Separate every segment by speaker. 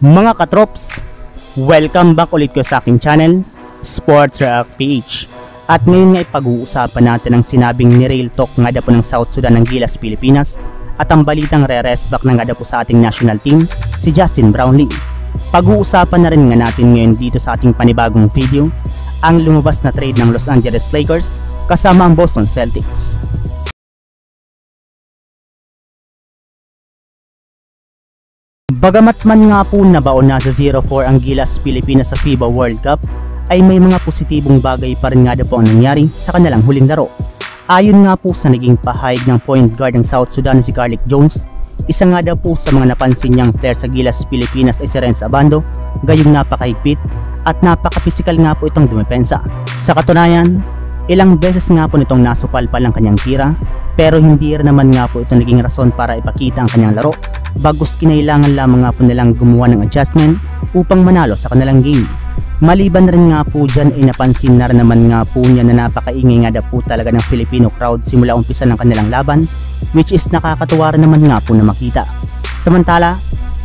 Speaker 1: Mga katrops, welcome back ulit ko sa aking channel, Sports React PH. At ngayon nga ipag-uusapan natin ang sinabing ni-rail talk nga daw po ng South Sudan ng Gilas, Pilipinas at ang balitang re-rest back na nga daw po sa ating national team, si Justin Brownlee. Pag-uusapan na rin nga natin ngayon dito sa ating panibagong video, ang lumabas na trade ng Los Angeles Lakers kasama ang Boston Celtics. Bagamat man nga po nabaon na sa 0-4 ang Gilas Pilipinas sa FIBA World Cup, ay may mga positibong bagay pa rin nga daw po ang nangyari sa kanilang huling laro. Ayon nga po sa naging pahayag ng point guard ng South Sudan si Carlik Jones, isa nga daw po sa mga napansin niyang player sa Gilas Pilipinas ay si Renz Abando, gayong napakahigpit at napaka-pisikal nga po itong dumepensa. Sa katunayan, ilang beses nga po nitong nasupalpal ang kanyang tira, pero hindi rin naman nga po ito naging rason para ipakita ang kanyang laro, bagkus kinailangan lamang nga po nilang gumawa ng adjustment upang manalo sa kanilang game. Maliban rin nga po dyan ay napansin na rin naman nga po niya na napakaingay nga daw po talaga ng Filipino crowd simula umpisa ng kanilang laban, which is nakakatuwa rin naman nga po na makita. Samantala,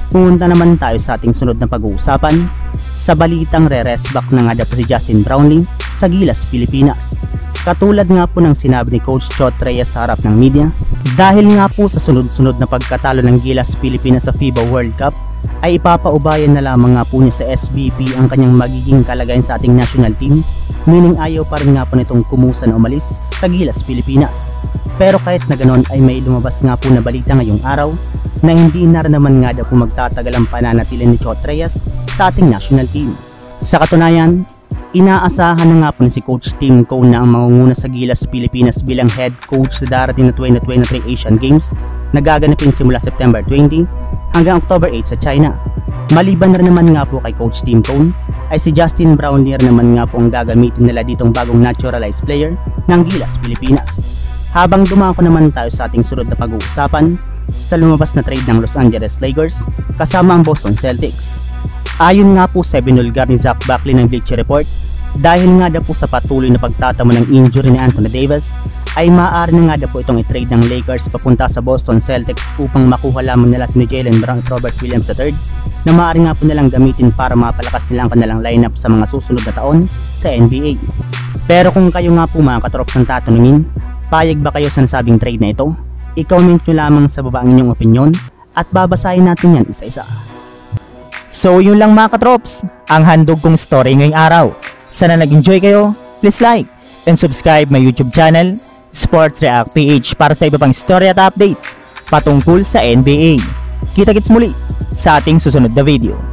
Speaker 1: pumunta naman tayo sa ating sunod na pag-uusapan sa balitang re-rest back na nga daw po si Justin Brownlee sa Gilas, Pilipinas. Katulad nga po ng sinabi ni Coach Chot Reyes sa harap ng media, dahil nga po sa sunod-sunod na pagkatalo ng Gilas Pilipinas sa FIBA World Cup, ay ipapaubayan na lamang nga po niya sa SBP ang kanyang magiging kalagayan sa ating national team, meaning ayaw pa rin nga po nitong kumusa na umalis sa Gilas Pilipinas. Pero kahit na ganon ay may lumabas nga po na balita ngayong araw na hindi na rin naman nga daw po magtatagal ang pananatili ni Chot Reyes sa ating national team. Sa katunayan, inaasahan na nga po ni si Coach Tim Cone na ang mangunguna sa Gilas Pilipinas bilang head coach sa darating na 2023 Asian Games na gaganapin simula September 20 hanggang October 8 sa China. Maliban na naman nga po kay Coach Tim Cone ay si Justin Brownlee naman nga po ang gagamitin nila ditong bagong naturalized player ng Gilas Pilipinas. Habang dumako naman tayo sa ating sunod na pag-uusapan sa lumabas na trade ng Los Angeles Lakers kasama ang Boston Celtics. Ayon nga po sa binulgar ni Zach Buckley ng Bleacher Report, dahil nga daw po sa patuloy na pagtatamo ng injury ni Anthony Davis, ay maaari na nga daw po itong i-trade ng Lakers papunta sa Boston Celtics upang makuha lamang nila si Jaylen Brown at Robert Williams III na maaari nga po nilang gamitin para mapalakas nila ang kanilang lineup sa mga susunod na taon sa NBA. Pero kung kayo nga po mga katrops ang tatanungin, payag ba kayo sa nasabing trade na ito? I-comment nyo lamang sa baba ang inyong opinion at babasahin natin yan isa-isa. So yun lang mga katrops, ang handog kong story ngayong araw. Sana nag-enjoy kayo, please like and subscribe my YouTube channel, Sports React PH, para sa iba pang story at update patungkol sa NBA. Kita-kits muli sa ating susunod na video.